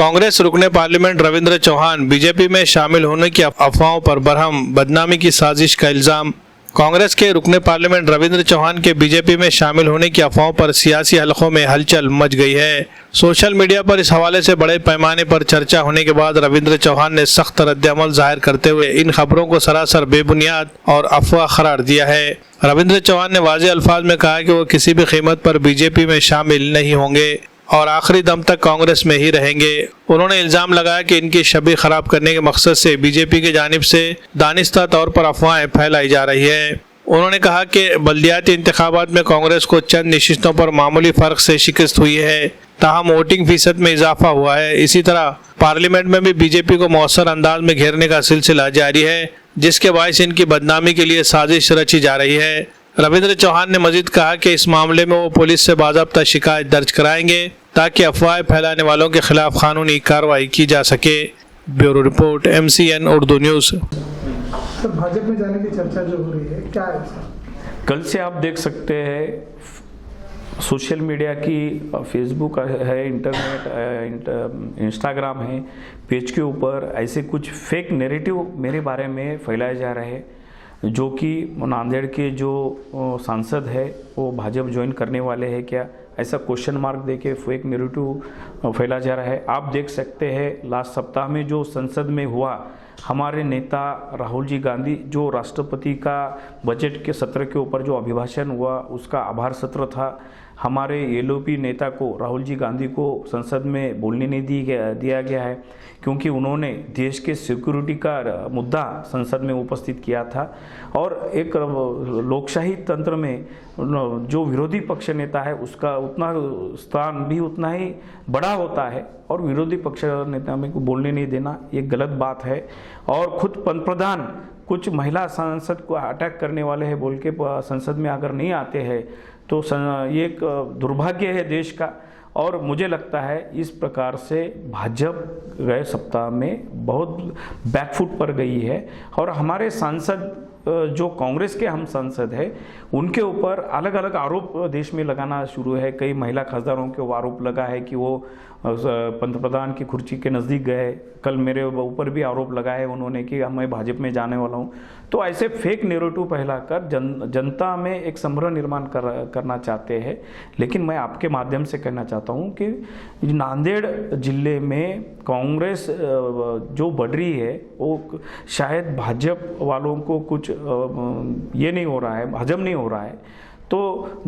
कांग्रेस रुकने parliament Ravindra Chauhan BJP में शामिल होने की अफवाहों पर बरहम, बदनामी की साजिश का इल्जाम। कांग्रेस के रुकने पार्लियामेंट रविंद्र चौहान के बीजेपी में शामिल होने की अफवाहों पर सियासी हलकों में हलचल मच गई है। सोशल मीडिया पर इस हवाले से बड़े पैमाने पर चर्चा होने के बाद रविंद्र चौहान ने सख्त रद्द-ए-अमल जाहिर करते हुए इन खबरों को सरासर बेबुनियाद और अफवाह करार दिया है। रविंद्र चौहान ने वाज़ेह अल्फाज में कहा कि वो किसी भी कीमत पर बीजेपी में शामिल नहीं होंगे और आखिरी दम तक कांग्रेस में ही रहेंगे। उन्होंने इल्जाम लगाया कि इनकी छवि खराब करने के मकसद से बीजेपी की जानिब से दानिस्ता तौर पर अफवाहें फैलाई जा रही है। उन्होंने कहा कि बल्दियाती इंतखाबात में कांग्रेस को चंद नशिस्तों पर मामूली फर्क से शिकस्त हुई है, ताहम वोटिंग फीसद में इजाफा हुआ है। इसी तरह पार्लियामेंट में भी बीजेपी को मौसर अंदाज में घेरने का सिलसिला जारी है, जिसके बायस इनकी बदनामी के लिए साजिश रची जा रही है। रविंद्र चौहान ने मजीद कहा कि इस मामले में वो पुलिस से बाज़ाब्ता शिकायत दर्ज कराएंगे ताकि अफवाह फैलाने वालों के खिलाफ कानूनी कार्रवाई की जा सके। Bureau report, MCN Urdu news. तो भाजपा में जाने की चर्चा जो हो रही है, क्या है? कल से आप देख सकते हैं सोशल मीडिया की, फेसबुक है, इंटरनेट, इंस्टाग्राम है, पेज के ऊपर ऐसे कुछ फेक नैरेटिव मेरे बारे में फैलाए जा रहे हैं, जो कि नांदेड़ के जो सांसद है वो भाजपा ज्वाइन करने वाले हैं क्या, ऐसा क्वेश्चन मार्क देके फेक नैरेटिव फैला जा रहा है। आप देख सकते हैं लास्ट सप्ताह में जो संसद में हुआ, हमारे नेता राहुल जी गांधी जो राष्ट्रपति का बजट के सत्र के ऊपर जो अभिभाषण हुआ उसका आभार सत्र था। हमारे LOP नेता को, राहुल जी गांधी को संसद में बोलने नहीं दिया गया है, क्योंकि उन्होंने देश के सिक्योरिटी का मुद्दा संसद में उपस्थित किया था। और एक लोकशाही तंत्र में जो विरोधी पक्ष नेता है उसका उतना स्थान भी उतना ही बड़ा होता है, और विरोधी पक्ष नेता में को बोलने नहीं देना ये गलत बात है। और खुद पंतप्रधान कुछ महिला सांसद को अटैक करने वाले हैं बोल के संसद में अगर नहीं आते हैं तो ये एक दुर्भाग्य है देश का। और मुझे लगता है इस प्रकार से भाजपा गए सप्ताह में बहुत बैकफुट पर गई है, और हमारे सांसद जो कांग्रेस के हम सांसद हैं उनके ऊपर अलग अलग आरोप देश में लगाना शुरू है। कई महिला खासदारों के आरोप लगा है कि वो पंतप्रधान की कुर्सी के नज़दीक गए। कल मेरे ऊपर भी आरोप लगा है उन्होंने कि मैं भाजपा में जाने वाला हूँ। तो ऐसे फेक नैरेटिव फैलाकर जनता में एक संभ्रम निर्माण करना चाहते हैं। लेकिन मैं आपके माध्यम से कहना चाहता हूँ कि नांदेड़ जिले में कांग्रेस जो बढ़ रही है वो शायद भाजपा वालों को कुछ ये नहीं हो रहा है, हजम नहीं हो रहा है। तो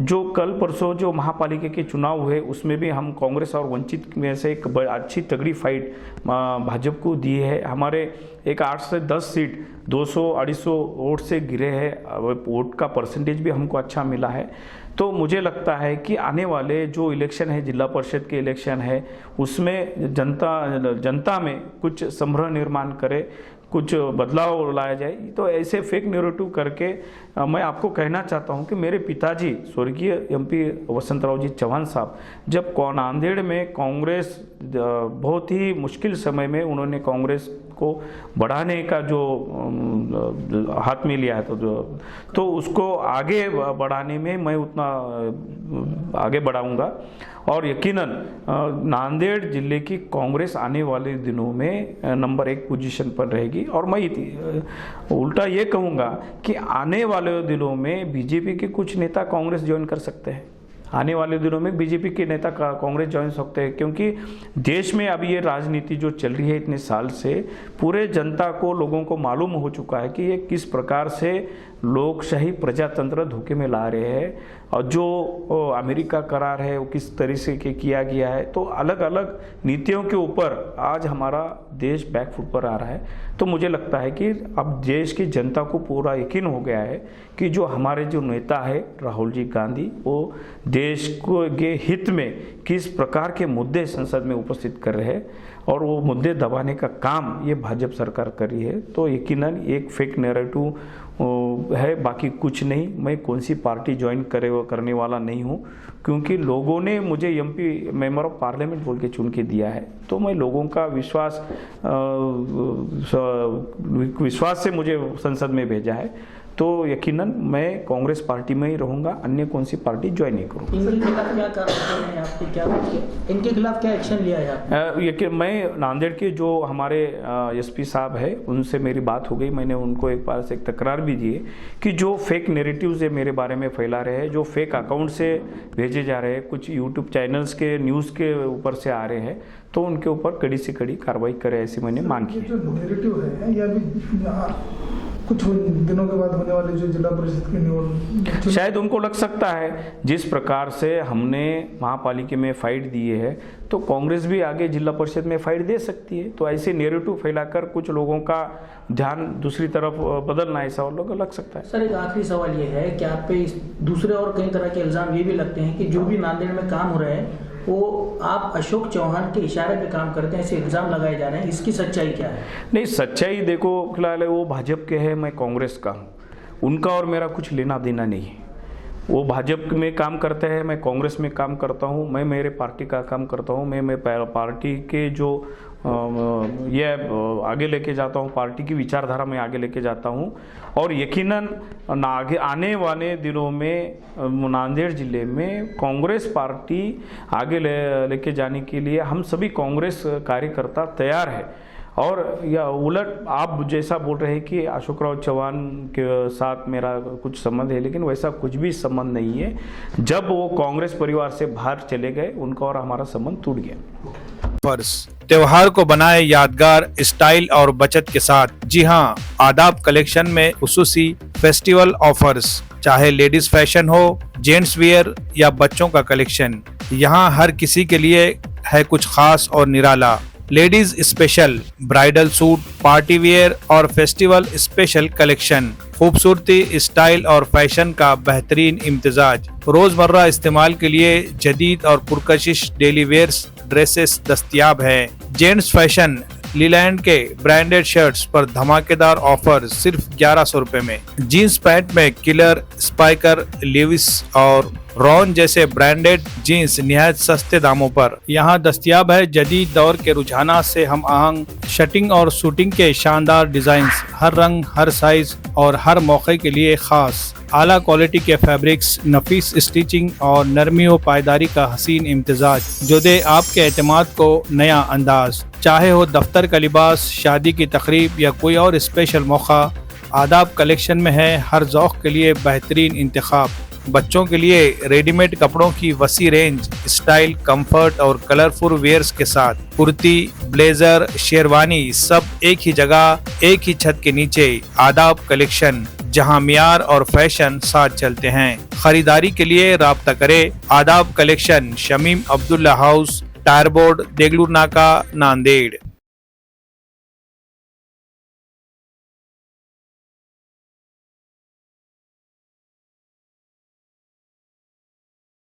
जो कल परसों जो महापालिका के चुनाव हुए उसमें भी हम कांग्रेस और वंचित में से एक अच्छी तगड़ी फाइट भाजपा को दी है। हमारे एक 8 से 10 सीट 200-250 वोट से गिरे हैं, वोट का परसेंटेज भी हमको अच्छा मिला है। तो मुझे लगता है कि आने वाले जो इलेक्शन है, जिला परिषद के इलेक्शन है, उसमें जनता में कुछ संभ्रम निर्माण करे, कुछ बदलाव लाया जाए। तो ऐसे फेक नैरेटिव करके मैं आपको कहना चाहता हूं कि मेरे पिताजी स्वर्गीय MP वसंतराव जी चौहान साहब जब नांदेड़ में कांग्रेस बहुत ही मुश्किल समय में उन्होंने कांग्रेस को बढ़ाने का जो हाथ में लिया है तो उसको आगे बढ़ाने में मैं उतना आगे बढ़ाऊंगा। और यकीनन नांदेड़ जिले की कांग्रेस आने वाले दिनों में नंबर 1 पोजीशन पर रहेगी। और मैं उल्टा ये कहूँगा कि आने वाले दिनों में बीजेपी के कुछ नेता कांग्रेस ज्वाइन कर सकते हैं। आने वाले दिनों में बीजेपी के नेता कांग्रेस ज्वाइन सकते हैं, क्योंकि देश में अभी ये राजनीति जो चल रही है इतने साल से, पूरे जनता को, लोगों को मालूम हो चुका है कि ये किस प्रकार से लोकशाही प्रजातंत्र धोखे में ला रहे हैं, और जो अमेरिका करार है वो किस तरह से किया गया है। तो अलग अलग नीतियों के ऊपर आज हमारा देश बैकफुट पर आ रहा है। तो मुझे लगता है कि अब देश की जनता को पूरा यकीन हो गया है कि जो हमारे जो नेता है राहुल जी गांधी, वो देश को के हित में किस प्रकार के मुद्दे संसद में उपस्थित कर रहे हैं, और वो मुद्दे दबाने का काम ये भाजपा सरकार कर रही है। तो यकीनन एक फेक नैरेटिव है, बाकी कुछ नहीं। मैं कौन सी पार्टी ज्वाइन करने वाला नहीं हूँ, क्योंकि लोगों ने मुझे MP मेंबर ऑफ पार्लियामेंट बोल के चुन के दिया है। तो मैं लोगों का विश्वास से मुझे संसद में भेजा है। तो यकीनन मैं कांग्रेस पार्टी में ही रहूँगा, अन्य कौन सी पार्टी ज्वाइन नहीं करूँगा। इनके खिलाफ क्या कार्रवाई है आपकी, क्या इनके खिलाफ क्या एक्शन लिया है आपने? ये कि मैं नांदेड़ के जो हमारे एसपी साहब है उनसे मेरी बात हो गई। मैंने उनको एक बार से एक तकरार भी दी है कि जो फेक नैरेटिव्स है मेरे बारे में फैला रहे हैं, जो फेक अकाउंट से भेजे जा रहे हैं, कुछ यूट्यूब चैनल्स के न्यूज़ के ऊपर से आ रहे हैं, तो उनके ऊपर कड़ी से कड़ी कार्रवाई करे, ऐसी मैंने मांग की। जो नैरेटिव है या भी कुछ दिनों के बाद होने वाले जो जिला परिषद के शायद उनको लग सकता है जिस प्रकार से हमने महापालिका में फाइट दिए है तो कांग्रेस भी आगे जिला परिषद में फाइट दे सकती है, तो ऐसे नैरेटिव फैलाकर कुछ लोगों का ध्यान दूसरी तरफ बदलना, ऐसा और लोगों को लग सकता है। सर, एक आखिरी सवाल ये है कि आप पे दूसरे और कई तरह के इल्जाम ये भी लगते हैं कि जो भी नांदेड़ में काम हो रहा है वो आप अशोक चौहान के इशारे पे काम करते हैं, ऐसे इल्जाम लगाए जा रहे हैं, इसकी सच्चाई क्या है? नहीं, सच्चाई देखो, फिलहाल वो भाजपा के हैं, मैं कांग्रेस का हूँ, उनका और मेरा कुछ लेना देना नहीं है। वो भाजपा में काम करते हैं, मैं कांग्रेस में काम करता हूँ, मैं मेरे पार्टी का काम करता हूँ, मैं पार्टी के जो ये आगे लेके जाता हूँ, पार्टी की विचारधारा में आगे लेके जाता हूँ, और यकीनन आगे आने वाले दिनों में नांदेड़ जिले में कांग्रेस पार्टी आगे लेके जाने के लिए हम सभी कांग्रेस कार्यकर्ता तैयार है। और या उलट आप जैसा बोल रहे हैं कि अशोक राव चौहान के साथ मेरा कुछ संबंध है, लेकिन वैसा कुछ भी संबंध नहीं है। जब वो कांग्रेस परिवार से बाहर चले गए, उनका और हमारा संबंध टूट गया। त्योहार को बनाए यादगार स्टाइल और बचत के साथ। जी हाँ, आदाब कलेक्शन में खुसूसी फेस्टिवल ऑफर्स, चाहे लेडीज फैशन हो, जेंट्स वियर या बच्चों का कलेक्शन, यहाँ हर किसी के लिए है कुछ खास और निराला। Ladies special bridal suit, party wear और फेस्टिवल स्पेशल कलेक्शन, खूबसूरती, स्टाइल और फैशन का बेहतरीन इम्तिजाज। रोजमर्रा इस्तेमाल के लिए जदीद और पुरकशिश डेली वेयर्स ड्रेसेस दस्तयाब है। जेंट्स फैशन लीलैंड के ब्रांडेड शर्ट्स पर धमाकेदार ऑफर सिर्फ 1100 रुपए में। जीन्स पैंट में किलर, स्पाइकर, लिविस और रॉन जैसे ब्रांडेड जीन्स निहायत सस्ते दामों पर यहाँ दस्तयाब है। जदीद दौर के रुझानात से हम आहंग शटिंग और शूटिंग के शानदार डिजाइन्स, हर रंग, हर साइज और हर मौके के लिए खास। आला क्वालिटी के फैब्रिक्स, नफीस स्टिचिंग और नरमी व पायदारी का हसीन इम्तिजाज जो दे आपके एतमाद को नया अंदाज। चाहे हो दफ्तर का लिबास, शादी की तकरीब या कोई और स्पेशल मौका, आदाब कलेक्शन में है हर ज़ौक़ के लिए बेहतरीन इंतखाब। बच्चों के लिए रेडीमेड कपड़ों की वसी रेंज, स्टाइल, कंफर्ट और कलरफुल वेयर्स के साथ कुर्ती, ब्लेजर, शेरवानी सब एक ही जगह, एक ही छत के नीचे। आदाब कलेक्शन, जहां मियार और फैशन साथ चलते हैं। खरीदारी के लिए राब्ता करें। Aadab collection, Shamim Abdullah house, tyre board, Degloor Naka, Nanded.